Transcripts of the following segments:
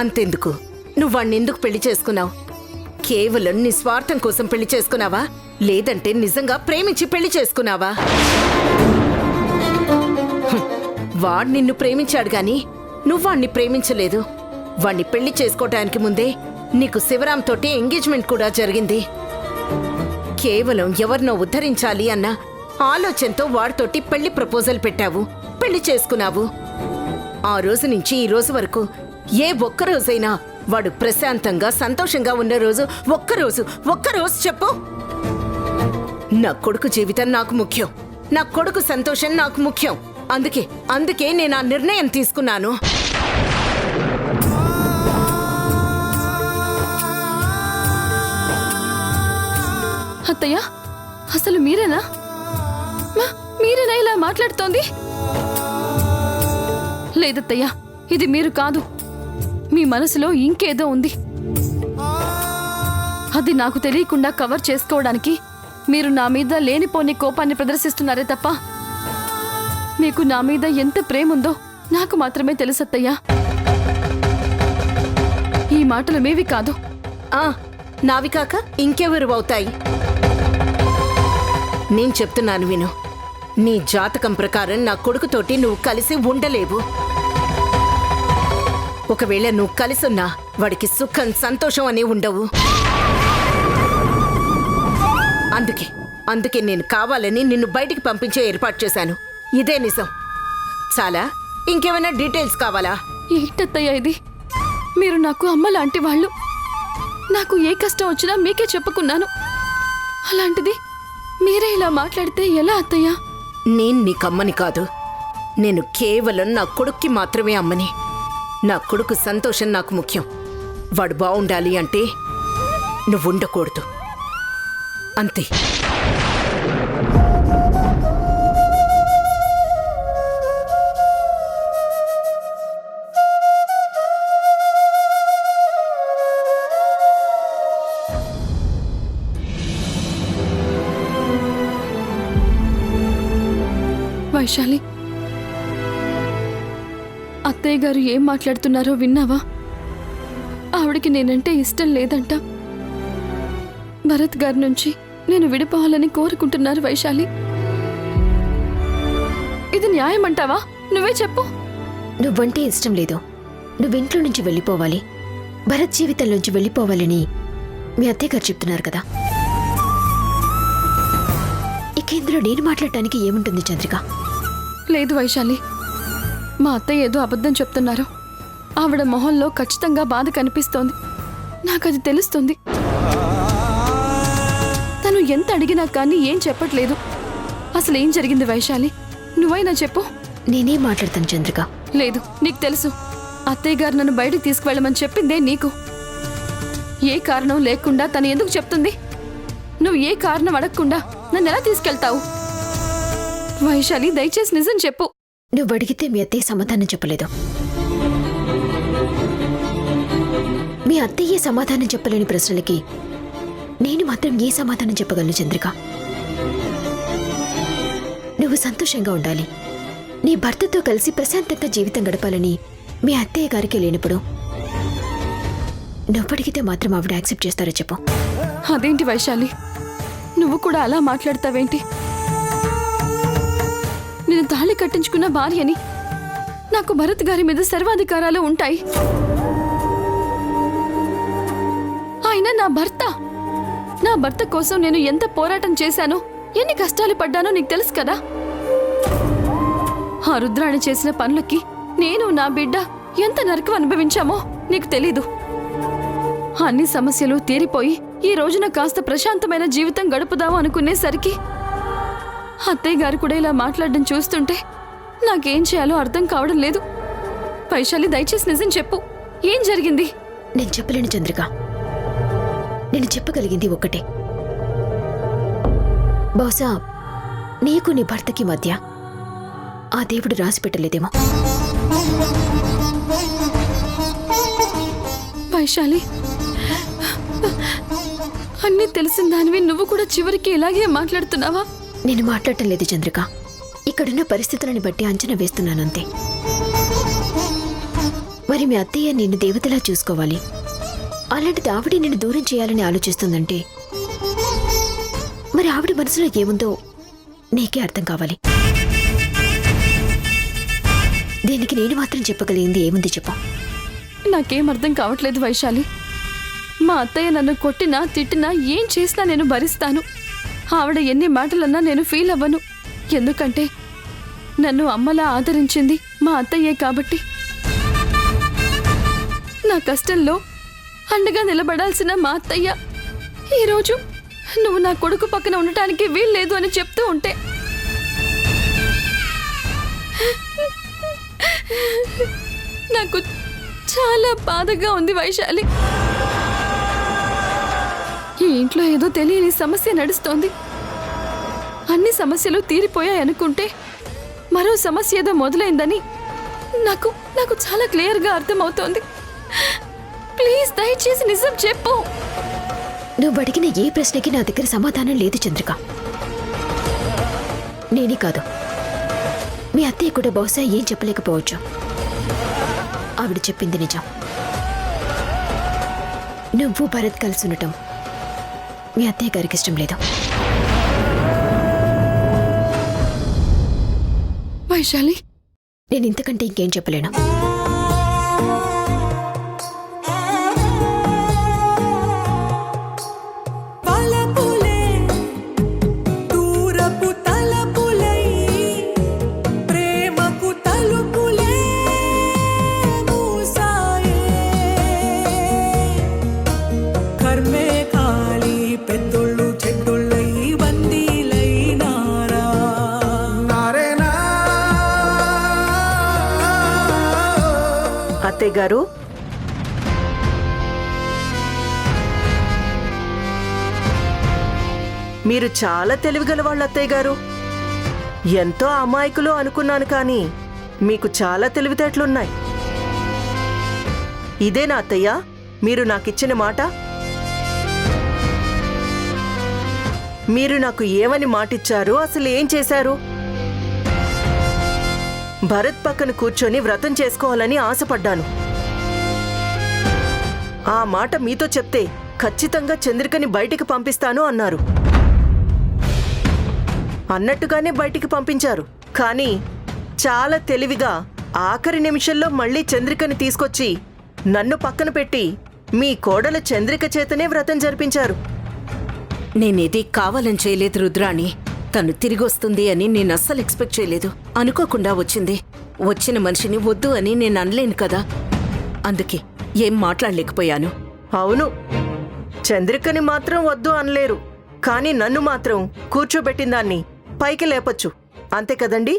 అంతెందుకు, నువ్వు వాణ్ణి ఎందుకు పెళ్లి చేసుకున్నావు? కేవలం నీ స్వార్థం కోసం పెళ్లి చేసుకున్నావా, లేదంటే నిజంగా ప్రేమించి పెళ్లి చేసుకున్నావా? వాడు నిన్ను ప్రేమించాడు గాని నువ్వు వాణ్ణి ప్రేమించలేదు. వాణ్ణి పెళ్లి చేసుకోవటానికి ముందే నీకు శివరాం తోటి ఎంగేజ్మెంట్ కూడా జరిగింది. కేవలం ఎవరినో ఉద్ధరించాలి అన్న ఆలోచనతో వాడితోటి పెళ్లి ప్రపోజల్ పెట్టావు, పెళ్లి చేసుకున్నావు. ఆ రోజు నుంచి ఈ రోజు వరకు ఏ ఒక్కరోజైనా వాడు ప్రశాంతంగా సంతోషంగా ఉన్న రోజు ఒక్కరోజు చెప్పు. నా కొడుకు జీవితం నాకు ముఖ్యం, నా కొడుకు సంతోషం నాకు ముఖ్యం. అందుకే నేను ఆ నిర్ణయం తీసుకున్నాను. అత్తయ్య, అసలు మీరేనా ఇలా మాట్లాడుతోంది? లేదత్తయ్య, ఇది మీరు కాదు. మీ మనసులో ఇంకేదో ఉంది. అది నాకు తెలియకుండా కవర్ చేసుకోవడానికి మీరు నా మీద లేనిపోని కోపాన్ని ప్రదర్శిస్తున్నారే తప్ప మీకు నా మీద ఎంత ప్రేమ ఉందో నాకు మాత్రమే తెలుసత్తయ్యా. ఈ మాటలు మేవి కాదు. నావి కాక ఇంకెవరు అవుతాయి? నేను చెప్తున్నాను విను. నీ జాతకం ప్రకారం నా కొడుకుతోటి నువ్వు కలిసి ఉండలేవు. ఒకవేళ నువ్వు కలిసున్నా వాడికి సుఖం సంతోషం అని ఉండవు. అందుకే నేను కావాలని నిన్ను బయటికి పంపించే ఏర్పాటు చేశాను. ఇదే నిజం. చాలా? ఇంకేమైనా డీటెయిల్స్ కావాలా? ఏంటత్తయ్యా ఇది? మీరు నాకు అమ్మ లాంటి వాళ్ళు. నాకు ఏ కష్టం వచ్చినా మీకే చెప్పుకున్నాను. అలాంటిది మీరే ఇలా మాట్లాడితే ఎలా అత్తయ్యా? నేను నీకమ్మని కాదు, నేను కేవలం నా కొడుక్కి మాత్రమే అమ్మని. నా కొడుకు సంతోషం నాకు ముఖ్యం. వాడు బాగుండాలి అంటే నువ్వు ఉండకూడదు, అంతే. వైశాలి, అత్తయ్య గారు ఏం మాట్లాడుతున్నారో విన్నావా? ఆవిడికి నేనంటే ఇష్టం లేదంట. భరత్ గారి నుంచి నేను విడిపోవాలని కోరుకుంటున్నారు వైశాలి. ఇది న్యాయమంటావా? నువ్వే చెప్పు. నువ్వంటే ఇష్టం లేదు, నువ్వింట్లో నుంచి వెళ్ళిపోవాలి, భరత్ జీవితంలోంచి వెళ్ళిపోవాలని మీ అత్తయ్య గారు చెప్తున్నారు కదా. ఇక ఇందులో నేను మాట్లాడటానికి ఏముంటుంది చంద్రిక? లేదు వైశాలి, మా అత్తయ్య ఏదో అబద్ధం చెప్తున్నారు. ఆవిడ మొహంలో ఖచ్చితంగా బాధ కనిపిస్తోంది. నాకది తెలుస్తుంది. తను ఎంత అడిగినా కానీ ఏం చెప్పట్లేదు. అసలు ఏం జరిగింది వైశాలి? నువ్వైనా చెప్పు. నేనేం మాట్లాడతాను చంద్రిక? లేదు, నీకు తెలుసు. అత్తయ్య గారు నన్ను బయటికి తీసుకువెళ్ళమని చెప్పిందే నీకు. ఏ కారణం లేకుండా తను ఎందుకు చెప్తుంది? నువ్వు ఏ కారణం అడగకుండా నన్ను ఎలా తీసుకెళ్తావు? వైశాలి, దయచేసి నిజం చెప్పు. నువ్వు అడిగితే మీ అత్తయ్య సమాధానం చెప్పలేదు. మీ అత్తయ్య సమాధానం చెప్పలేని ప్రశ్నలకి నేను మాత్రం ఏ సమాధానం చెప్పగలను చంద్రిక? నువ్వు సంతోషంగా ఉండాలి, నీ భర్తతో కలిసి ప్రశాంతంగా జీవితం గడపాలని మీ అత్తయ్య గారికి లేనప్పుడు నువ్వడిగితే మాత్రం ఆవిడ యాక్సెప్ట్ చేస్తారో చెప్పు. అదేంటి వైశాలి, నువ్వు కూడా అలా మాట్లాడతావేంటి? నేను తాళి కట్టించుకున్న భార్యని, నాకు భరత్ గారి మీద సర్వాధికారాలు ఉంటాయి. ఆయన నా భర్త కోసం నేను ఎంత పోరాటం చేశానో, ఎన్ని కష్టాలు పడ్డానో నీకు తెలుసు కదా. ఆ రుద్రాణి చేసిన పనులకి నేను నా బిడ్డ ఎంత నరకం అనుభవించామో నీకు తెలీదు. అన్ని సమస్యలు తీరిపోయి ఈ రోజున కాస్త ప్రశాంతమైన జీవితం గడుపుదాము అనుకునేసరికి అత్తయ్య గారు కూడా ఇలా మాట్లాడడం చూస్తుంటే నాకేం చేయాలో అర్థం కావడం లేదు. వైశాలి, దయచేసి నిజం చెప్పు. ఏం జరిగింది? నేను చెప్పలేను చంద్రిక. నేను చెప్పగలిగింది ఒక్కటే. బహుశా నీకు నీ భర్తకి మధ్య ఆ దేవుడు రాసి పెట్టలేదేమో. వైశాలి, అన్నీ తెలిసిన దానివి నువ్వు కూడా చివరికి ఇలాగే మాట్లాడుతున్నావా? నేను మాట్లాడటం లేదు చంద్రిక, ఇక్కడున్న పరిస్థితులను బట్టి అంచనా వేస్తున్నానంతే. మరి మీ అత్తయ్య నిన్ను దేవతలా చూసుకోవాలి, అలాంటిది ఆవిడ నిన్ను దూరం చేయాలని ఆలోచిస్తుందంటే మరి ఆవిడ మనసులో ఏముందో నీకే అర్థం కావాలి. దీనికి నేను మాత్రం చెప్పగలిగింది ఏముంది చెప్పు. నాకేం అర్థం కావట్లేదు వైశాలి. మా అత్తయ్య నన్ను కొట్టినా తిట్టినా ఏం చేసినా నేను భరిస్తాను. ఆవిడ ఎన్ని మాటలన్నా నేను ఫీల్ అవ్వను. ఎందుకంటే నన్ను అమ్మలా ఆదరించింది మా అత్తయ్యే కాబట్టి. నా కష్టంలో అండగా నిలబడాల్సిన మా అత్తయ్య ఈరోజు నువ్వు నా కొడుకు పక్కన ఉండటానికి వీల్లేదు అని చెప్తూ ఉంటే నాకు చాలా బాధగా ఉంది వైశాలి. ఈ ఇంట్లో ఏదో తెలియని సమస్య నడుస్తోంది. అన్ని సమస్యలు తీరిపోయాయనుకుంటే మరో సమస్య ఏదో మొదలైందని నాకు నాకు చాలా క్లియర్గా అర్థమవుతోంది. ప్లీజ్ దయచేసి నిజం చెప్పు. నువ్వు అడిగిన ఏ ప్రశ్నకి నా దగ్గర సమాధానం లేదు చంద్రిక. నేనే కాదు, మీ అత్తయ్య కూడా బహుశా ఏం చెప్పలేకపోవచ్చు. ఆవిడ చెప్పింది నిజం. నువ్వు భరత్ కలిసి ఉండటం మీ అత్తయ్య గారికి ఇష్టం లేదు. వైశాలి, నేను ఇంతకంటే ఇంకేం చెప్పలేను. అత్తయ్య గారు, మీరు చాలా తెలివిగల వాళ్ళు అత్తయ్య గారు. ఎంతో అమాయకులు అనుకున్నాను, కానీ మీకు చాలా తెలివితేటలున్నాయి. ఇదేనా అత్తయ్య మీరు నాకిచ్చిన మాట? మీరు నాకు ఏమని మాటిచ్చారు? అసలు ఏం చేశారు? భరత్ పక్కన కూర్చొని వ్రతం చేసుకోవాలని ఆశపడ్డాను. ఆ మాట మీతో చెప్తే ఖచ్చితంగా చంద్రికని బయటికి పంపిస్తాను అన్నారు. అన్నట్టుగానే బయటికి పంపించారు. కానీ చాలా తెలివిగా ఆఖరి నిమిషంలో మళ్ళీ చంద్రికని తీసుకొచ్చి నన్ను పక్కన పెట్టి మీ కోడలు చంద్రిక చేతనే వ్రతం జరిపించారు. నేనేది కావాలని చేయలేదు రుద్రాణి. తను తిరిగొస్తుంది అని నేను అస్సలు ఎక్స్పెక్ట్ చేయలేదు. అనుకోకుండా వచ్చింది. వచ్చిన మనిషిని వద్దు అని నేను అనలేను కదా, అందుకే ఏం మాట్లాడలేకపోయాను. అవును, చంద్రికని మాత్రం వద్దు అనలేరు, కానీ నన్ను మాత్రం కూర్చోబెట్టిన దాన్ని పైకి లేపొచ్చు, అంతే కదండి?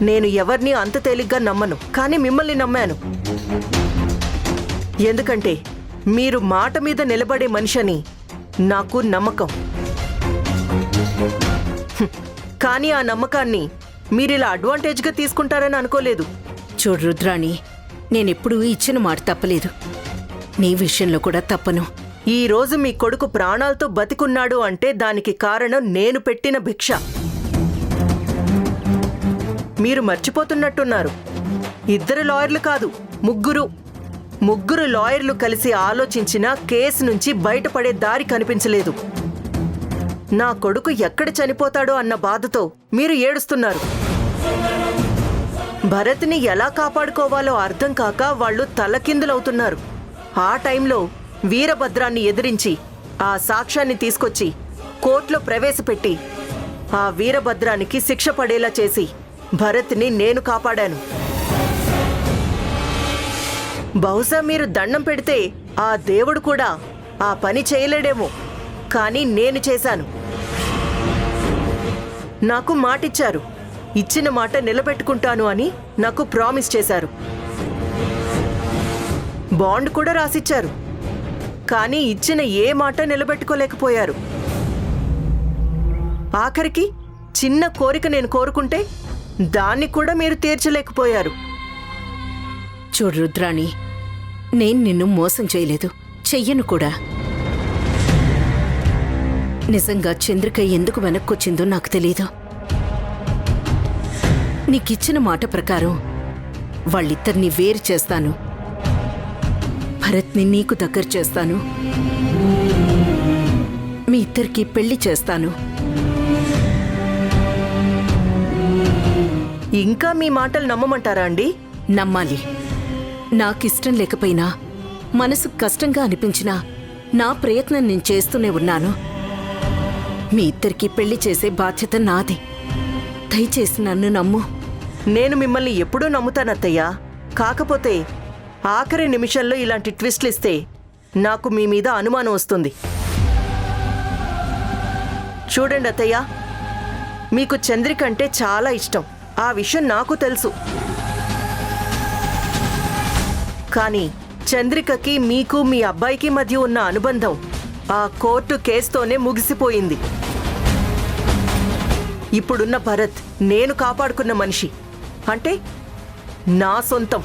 నేను ఎవరిని అంత తేలిగ్గా నమ్మను, కానీ మిమ్మల్ని నమ్మాను. ఎందుకంటే మీరు మాట మీద నిలబడే మనిషని నాకు నమ్మకం. కానీ ఆ నమ్మకాన్ని మీరిలా అడ్వాంటేజ్గా తీసుకుంటారని అనుకోలేదు. చూడు రుద్రాణి, నేనెప్పుడూ ఇచ్చిన మాట తప్పలేదు. నీ విషయంలో కూడా తప్పను. ఈ రోజు మీ కొడుకు ప్రాణాలతో బతికున్నాడు అంటే దానికి కారణం నేను పెట్టిన భిక్ష. మీరు మర్చిపోతున్నట్టున్నారు. 2 లాయర్లు కాదు, ముగ్గురు లాయర్లు కలిసి ఆలోచించినా కేసు నుంచి బయటపడే దారి కనిపించలేదు. నా కొడుకు ఎక్కడ చనిపోతాడో అన్న బాధతో మీరు ఏడుస్తున్నారు. భరత్ని ఎలా కాపాడుకోవాలో అర్థం కాక వాళ్ళు తలకిందులవుతున్నారు. ఆ టైంలో వీరభద్రాన్ని ఎదిరించి ఆ సాక్ష్యాన్ని తీసుకొచ్చి కోర్టులో ప్రవేశపెట్టి ఆ వీరభద్రానికి శిక్ష పడేలా చేసి భరత్ని నేను కాపాడాను. బహుశా మీరు దండం పెడితే ఆ దేవుడు కూడా ఆ పని చేయలేడేమో, కానీ నేను చేశాను. నాకు మాటిచ్చారు. ఇచ్చిన మాట నిలబెట్టుకుంటాను అని నాకు ప్రామిస్ చేశారు. బాండ్ కూడా రాసిచ్చారు. కానీ ఇచ్చిన ఏ మాట నిలబెట్టుకోలేకపోయారు. ఆఖరికి చిన్న కోరిక నేను కోరుకుంటే దాన్ని కూడా మీరు తీర్చలేకపోయారు. చూడు రుద్రాణి, నేను నిన్ను మోసం చేయలేదు, చెయ్యను కూడా. నిజంగా చంద్రిక ఎందుకు వెనక్కొచ్చిందో నాకు తెలీదు. నీకిచ్చిన మాట ప్రకారం వాళ్ళిద్దరిని వేరు చేస్తాను. భరత్ని నీకు దగ్గర చేస్తాను. మీ ఇద్దరికి పెళ్లి చేస్తాను. ఇంకా మీ మాటలు నమ్మమంటారా అండి? నమ్మాలి. నాకిష్టం లేకపోయినా, మనసుకు కష్టంగా అనిపించినా నా ప్రయత్నం నేను చేస్తూనే ఉన్నాను. మీ ఇద్దరికి పెళ్లి చేసే బాధ్యత నాది. దయచేసి నన్ను నమ్ము. నేను మిమ్మల్ని ఎప్పుడూ నమ్ముతానత్తయ్యా. కాకపోతే ఆఖరి నిమిషంలో ఇలాంటి ట్విస్ట్లు ఇస్తే నాకు మీ మీద అనుమానం వస్తుంది. చూడండి అత్తయ్య, మీకు చంద్రిక అంటే చాలా ఇష్టం. ఆ విషయం నాకు తెలుసు. కానీ చంద్రికకి మీకు మీ అబ్బాయికి మధ్య ఉన్న అనుబంధం ఆ కోర్టు కేసుతోనే ముగిసిపోయింది. ఇప్పుడున్న భరత్ నేను కాపాడుకున్న మనిషి, అంటే నా సొంతం.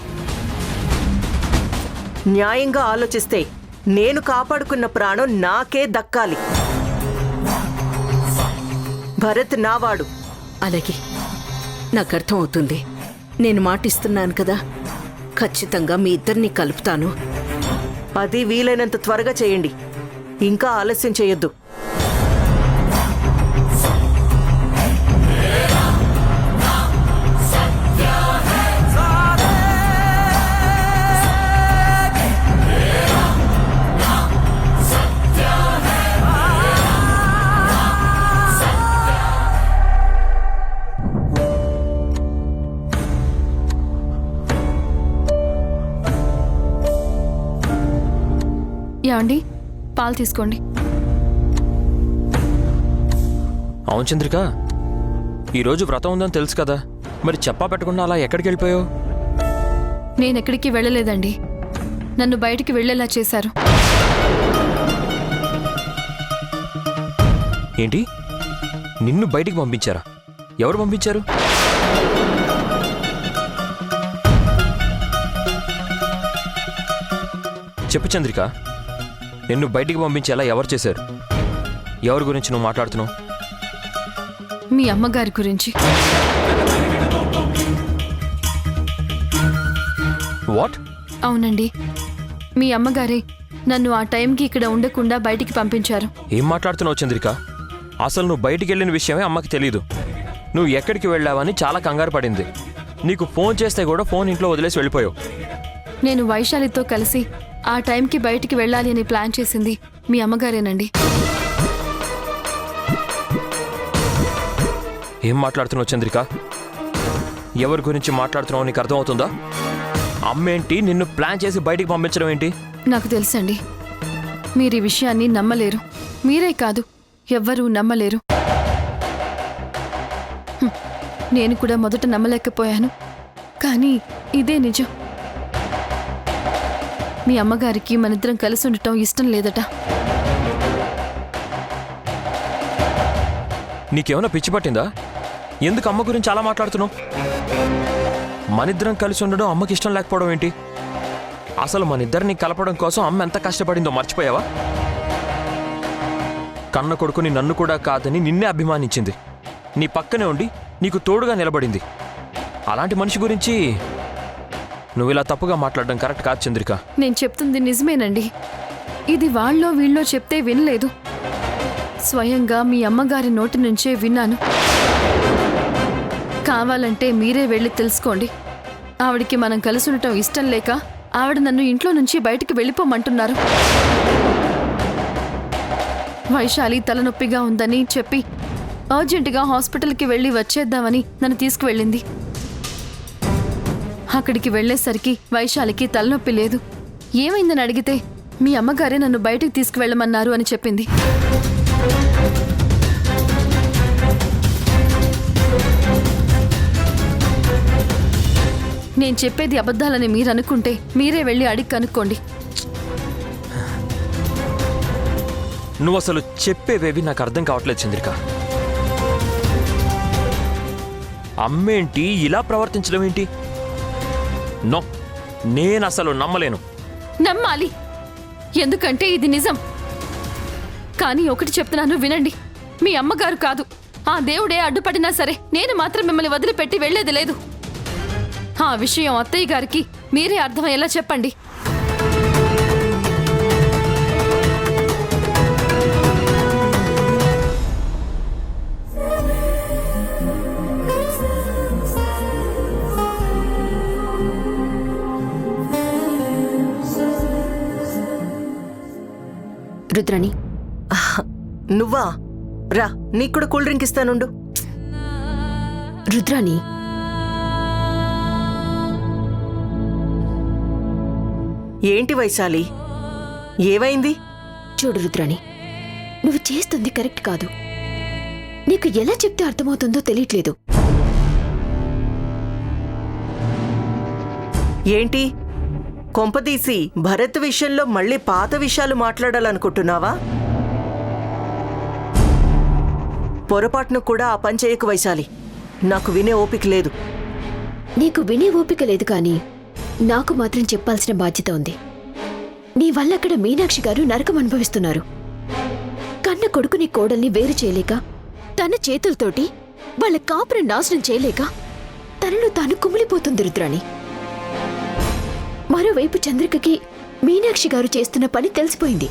న్యాయంగా ఆలోచిస్తే నేను కాపాడుకున్న ప్రాణం నాకే దక్కాలి. భరత్ నావాడు. అలాగే, నాకు అర్థం అవుతుంది. నేను మాటిస్తున్నాను కదా, ఖచ్చితంగా మీ ఇద్దరిని కలుపుతాను. అది వీలైనంత త్వరగా చేయండి. ఇంకా ఆలస్యం చేయొద్దు. యాండి, పాలు తీసుకోండి. అవును చంద్రిక, ఈరోజు వ్రతం ఉందని తెలుసు కదా, మరి చెప్పా పెట్టకుండా అలా ఎక్కడికి వెళ్ళిపోయావు? నేనెక్కడికి వెళ్ళలేదండి. నన్ను బయటికి వెళ్ళేలా చేశారు. ఏంటి, నిన్ను బయటికి పంపించారా? ఎవరు పంపించారు? చెప్పు చంద్రిక, నిన్ను బయటికి పంపించేలా ఎవరు చేశారు? ఎవరి గురించి నువ్వు మాట్లాడుతున్నావు? మీ అమ్మగారి గురించి. వాట్? అవునండి, మీ అమ్మగారే నన్ను ఆ టైంకి ఇక్కడ ఉండకుండా బయటికి పంపించారు. ఏం మాట్లాడుతున్నావు చంద్రిక? అసలు నువ్వు బయటికి వెళ్ళిన విషయమే అమ్మకి తెలీదు. నువ్వు ఎక్కడికి వెళ్ళావని చాలా కంగారు పడింది. నీకు ఫోన్ చేస్తే కూడా ఫోన్ ఇంట్లో వదిలేసి వెళ్ళిపోయావు. నేను వైశాలితో కలిసి ఆ టైంకి బయటికి వెళ్ళాలి అని ప్లాన్ చేసింది మీ అమ్మగారేనండి. ఏం మాట్లాడుతున్నావు చంద్రిక? ఎవరి గురించి మాట్లాడుతున్నావు నీకు అర్థమవుతుందా? అమ్మేంటి నిన్ను ప్లాన్ చేసి బయటికి పంపించడం ఏంటి? నాకు తెలుసండి, మీరు ఈ విషయాన్ని నమ్మలేరు. మీరే కాదు, ఎవ్వరూ నమ్మలేరు. నేను కూడా మొదట నమ్మలేకపోయాను, కానీ ఇదే నిజం. మీ అమ్మగారికి మనిద్దరం కలిసి ఉండటం ఇష్టం లేదట. నీకేమైనా పిచ్చి పట్టిందా? ఎందుకు అమ్మ గురించి అలా మాట్లాడుతున్నావు? మనిద్దరం కలిసి ఉండడం అమ్మకి ఇష్టం లేకపోవడం ఏంటి? అసలు మనిద్దరిని కలపడం కోసం అమ్మ ఎంత కష్టపడిందో మర్చిపోయావా? కన్న కొడుకుని నన్ను కూడా కాదని నిన్నే అభిమానించింది. నీ పక్కనే ఉండి నీకు తోడుగా నిలబడింది. అలాంటి మనిషి గురించి నువ్వు ఇలా తప్పుగా మాట్లాడడం కరెక్ట్ కాదు చంద్రిక. నేను చెప్తుంది నిజమేనండి. ఇది వాళ్ళో వీళ్ళో చెప్తే వినలేదు. స్వయంగా మీ అమ్మగారి నోటి నుంచే విన్నాను. కావాలంటే మీరే వెళ్ళి తెలుసుకోండి. ఆవిడికి మనం కలిసి ఉండటం ఇష్టం లేక ఆవిడ నన్ను ఇంట్లో నుంచి బయటికి వెళ్ళిపోమంటున్నారు. వైశాలి తలనొప్పిగా ఉందని చెప్పి అర్జెంటుగా హాస్పిటల్కి వెళ్ళి వచ్చేద్దామని నన్ను తీసుకువెళ్ళింది. అక్కడికి వెళ్లేసరికి వైశాలికి తలనొప్పి లేదు. ఏమైందని అడిగితే మీ అమ్మగారే నన్ను బయటికి తీసుకువెళ్ళమన్నారు అని చెప్పింది. నేను చెప్పేది అబద్ధాలని మీరు అనుకుంటే మీరే వెళ్ళి అడిగి కనుక్కోండి. నువ్వు అసలు చెప్పేవేవి నాకు అర్థం కావట్లేదు చంద్రిక. అమ్మేంటి ఇలా ప్రవర్తించడం ఏంటి? నో, నేను అసలు నమ్మలేను. నమ్మాలి, ఎందుకంటే ఇది నిజం. కానీ ఒకటి చెప్తున్నాను వినండి. మీ అమ్మగారు కాదు, ఆ దేవుడే అడ్డుపడినా సరే నేను మాత్రం మిమ్మల్ని వదిలిపెట్టి వెళ్లేది లేదు. ఆ విషయం అత్తయ్య గారికి మీరే అర్థమయ్యేలా చెప్పండి. రుద్రాణి, నువ్వా? రా, నీకు కూడా కూల్ డ్రింక్ ఇస్తానుండు. రుద్రాణి, ఏంటి వైశాలి, ఏమైంది? చూడు రుద్రాణి, నువ్వు చేస్తుంది కరెక్ట్ కాదు. నీకు ఎలా చెప్తే అర్థమవుతుందో తెలియట్లేదు. ఏంటి కొంపదీసి భరత్ విషయంలో మళ్ళీ పాత విషయాలు మాట్లాడాలనుకుంటున్నావా? పొరపాటును కూడా ఆ పని చేయకు వైశాలి. నాకు వినే ఓపిక లేదు. నీకు వినే ఓపిక లేదు కానీ నాకు మాత్రం చెప్పాల్సిన బాధ్యత ఉంది. నీ వల్ల అక్కడ మీనాక్షి గారు నరకం అనుభవిస్తున్నారు. కన్న కొడుకుని కోడల్ని వేరు చేయలేక, తన చేతులతోటి వాళ్ళ కాపురం నాశనం చేయలేక తనను తాను కుమిలిపోతుంది రుద్రాణి. మరోవైపు చంద్రికకి మీనాక్షి గారు చేస్తున్న పని తెలిసిపోయింది.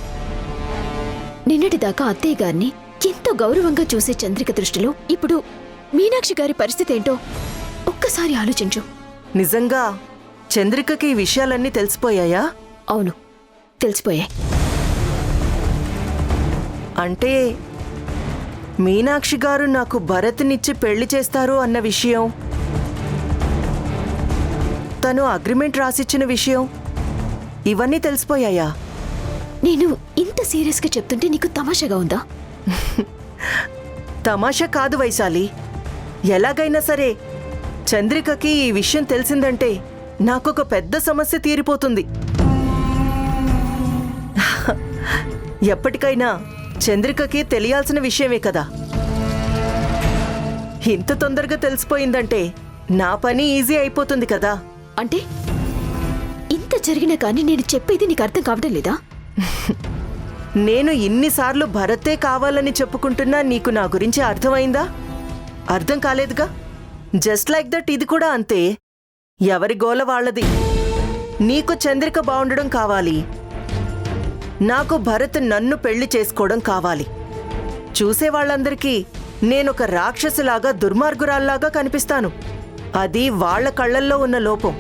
నిన్నటిదాకా అత్తయ్య గారిని ఎంతో గౌరవంగా చూసే చంద్రిక దృష్టిలో ఇప్పుడు మీనాక్షి గారి పరిస్థితి ఏంటో ఒక్కసారి ఆలోచించు. నిజంగా చంద్రికకి ఈ విషయాలన్నీ తెలిసిపోయాయా? అవును, తెలిసిపోయాయి. అంటే మీనాక్షి గారు నాకు భరత్నిచ్చి పెళ్లి చేస్తారు అన్న విషయం, తను అగ్రిమెంట్ రాసిచ్చిన విషయం, ఇవన్నీ తెలిసిపోయాయా? నేను ఇంత సీరియస్గా చెప్తుంటే నీకు తమాషాగా ఉందా? తమాషా కాదు వైశాలి. ఎలాగైనా సరే చంద్రికకి ఈ విషయం తెలిసిందంటే నాకొక పెద్ద సమస్య తీరిపోతుంది. ఎప్పటికైనా చంద్రికకి తెలియాల్సిన విషయమే కదా. ఇంత తొందరగా తెలిసిపోయిందంటే నా పని ఈజీ అయిపోతుంది కదా. అంటే ఇంత జరిగినా కానీ నేను చెప్పేది నీకు అర్థం కావడం లేదా? నేను ఇన్నిసార్లు భరతే కావాలని చెప్పుకుంటున్నా నీకు నా గురించి అర్థమైందా? అర్థం కాలేదుగా. జస్ట్ లైక్ దట్ ఇది కూడా అంతే. ఎవరి గోల వాళ్ళది. నీకు చంద్రిక బాగుండడం కావాలి, నాకు భరత్ నన్ను పెళ్లి చేసుకోవడం కావాలి. చూసేవాళ్లందరికీ నేనొక రాక్షసిలాగా, దుర్మార్గురాల్లాగా కనిపిస్తాను. అది వాళ్ల కళ్ళల్లో ఉన్న లోపం,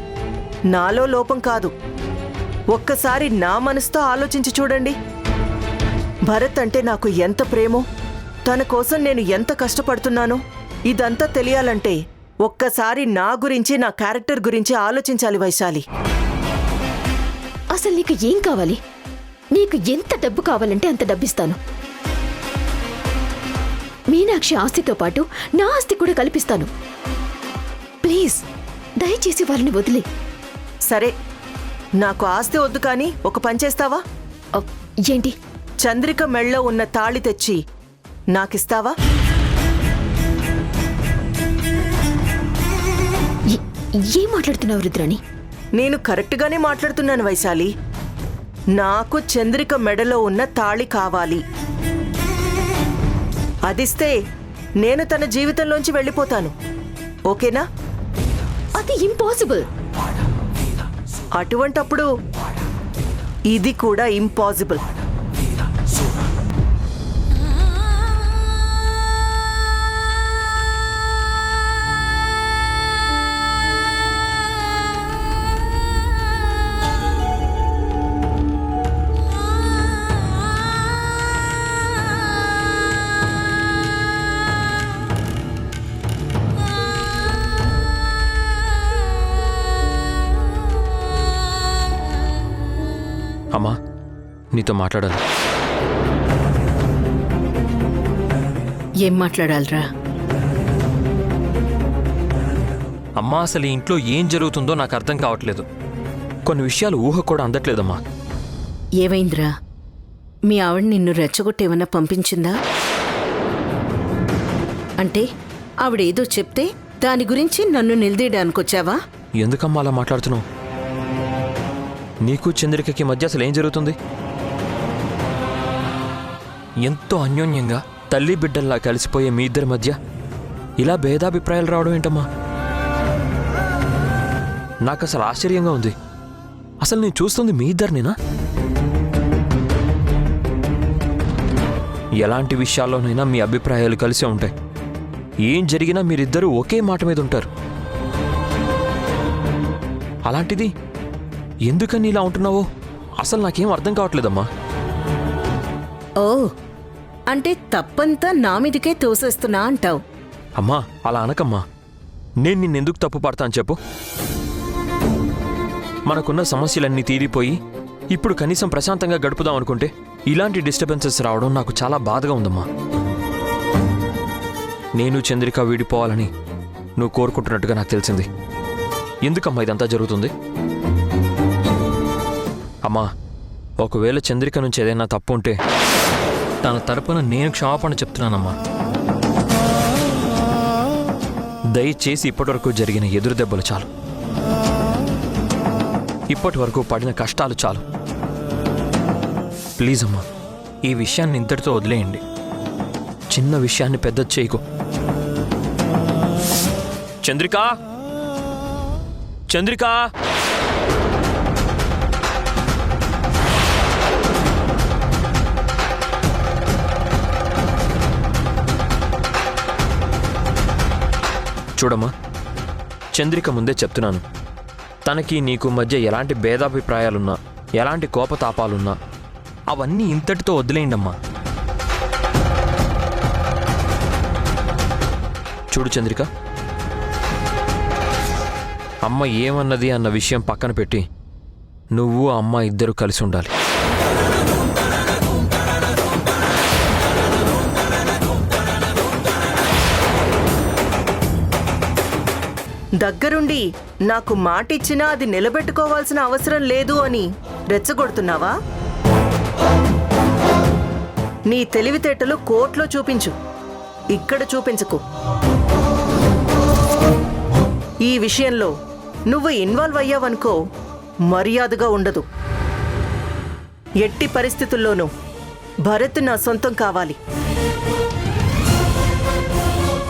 నాలో లోపం కాదు. ఒక్కసారి నా మనసుతో ఆలోచించి చూడండి. భరత్ అంటే నాకు ఎంత ప్రేమో, తన కోసం నేను ఎంత కష్టపడుతున్నానో ఇదంతా తెలియాలంటే ఒక్కసారి నా గురించి, నా క్యారెక్టర్ గురించి ఆలోచించాలి వైశాలి. అసలు నీకు ఏం కావాలి? నీకు ఎంత డబ్బు కావాలంటే అంత డబ్బిస్తాను. మీనాక్షి ఆస్తితో పాటు నా ఆస్తి కూడా కల్పిస్తాను. ప్లీజ్ దయచేసి వారిని వదిలే. సరే, నాకు ఆస్తి వద్దు కానీ ఒక పని చేస్తావా? ఏంటి? చంద్రిక మెళ్ళో ఉన్న తాళి తెచ్చి నాకిస్తావా? ఏం మాట్లాడుతున్నావు రుద్రాణి? నేను కరెక్ట్గానే మాట్లాడుతున్నాను వైశాలి. నాకు చంద్రిక మెడలో ఉన్న తాళి కావాలి. అదిస్తే నేను తన జీవితంలోంచి వెళ్ళిపోతాను. ఓకేనా? అది ఇంపాసిబుల్. అటువంటప్పుడు ఇది కూడా ఇంపాసిబుల్. అమ్మా, నీతో మాట్లాడాలి. ఏం మాట్లాడాలరా? అమ్మా, అసలు ఈ ఇంట్లో ఏం జరుగుతుందో నాకు అర్థం కావట్లేదు. కొన్ని విషయాలు ఊహ కూడా అందట్లేదమ్మా. ఏమైందిరా? మీ ఆవిడ నిన్ను రెచ్చగొట్టేమన్నా పంపించిందా? అంటే ఆవిడేదో చెప్తే దాని గురించి నన్ను నిలదీయడానికొచ్చావా? ఎందుకమ్మా అలా మాట్లాడుతున్నావు? నీకు చంద్రికకి మధ్య అసలు ఏం జరుగుతుంది? ఎంతో అన్యోన్యంగా తల్లి బిడ్డల్లా కలిసిపోయే మీ ఇద్దరి మధ్య ఇలా భేదాభిప్రాయాలు రావడం ఏంటమ్మా? నాకు అసలు ఆశ్చర్యంగా ఉంది. అసలు నేను చూస్తుంది మీ ఇద్దరినేనా? ఎలాంటి విషయాల్లోనైనా మీ అభిప్రాయాలు కలిసే ఉంటాయి. ఏం జరిగినా మీరిద్దరూ ఒకే మాట మీద ఉంటారు. అలాంటిది ఎందుకని ఇలా ఉంటున్నావో అసలు నాకేం అర్థం కావట్లేదమ్మా. ఓ, అంటే తప్పంతా నా మీదకే తోసేస్తున్నా అంటావు. అమ్మా అలా అనకమ్మా. నేను నిన్నెందుకు తప్పు పడతాను చెప్పు? మనకున్న సమస్యలన్నీ తీరిపోయి ఇప్పుడు కనీసం ప్రశాంతంగా గడుపుదాం అనుకుంటే ఇలాంటి డిస్టర్బెన్సెస్ రావడం నాకు చాలా బాధగా ఉందమ్మా. నేను చంద్రిక వీడిపోవాలని నువ్వు కోరుకుంటున్నట్టుగా నాకు తెలిసింది. ఎందుకమ్మా ఇదంతా జరుగుతుంది? అమ్మా, ఒకవేళ చంద్రిక నుంచి ఏదైనా తప్పు ఉంటే తన తరపున నేను క్షమాపణ చెప్తున్నానమ్మా. దయచేసి ఇప్పటివరకు జరిగిన ఎదురు దెబ్బలు చాలు. ఇప్పటి వరకు పడిన కష్టాలు చాలు. ప్లీజ్ అమ్మా, ఈ విషయాన్ని ఇంతటితో వదిలేయండి. చిన్న విషయాన్ని పెద్ద చేయకు. చంద్రిక, చంద్రిక, చూడమ్మా, చంద్రిక ముందే చెప్తున్నాను, తనకి నీకు మధ్య ఎలాంటి భేదాభిప్రాయాలున్నా ఎలాంటి కోపతాపాలున్నా అవన్నీ ఇంతటితో వదిలేయండమ్మా. చూడు చంద్రిక, అమ్మ ఏమన్నది అన్న విషయం పక్కన పెట్టి నువ్వు అమ్మ ఇద్దరు కలిసి ఉండాలి. దగ్గరుండి నాకు మాటిచ్చినా అది నిలబెట్టుకోవాల్సిన అవసరం లేదు అని రెచ్చగొడుతున్నావా? నీ తెలివితేటలు కోర్టులో చూపించు, ఇక్కడ చూపించకు. ఈ విషయంలో నువ్వు ఇన్వాల్వ్ అయ్యావనుకో మర్యాదగా ఉండదు. ఎట్టి పరిస్థితుల్లోనూ భరత్ నా సొంతం కావాలి.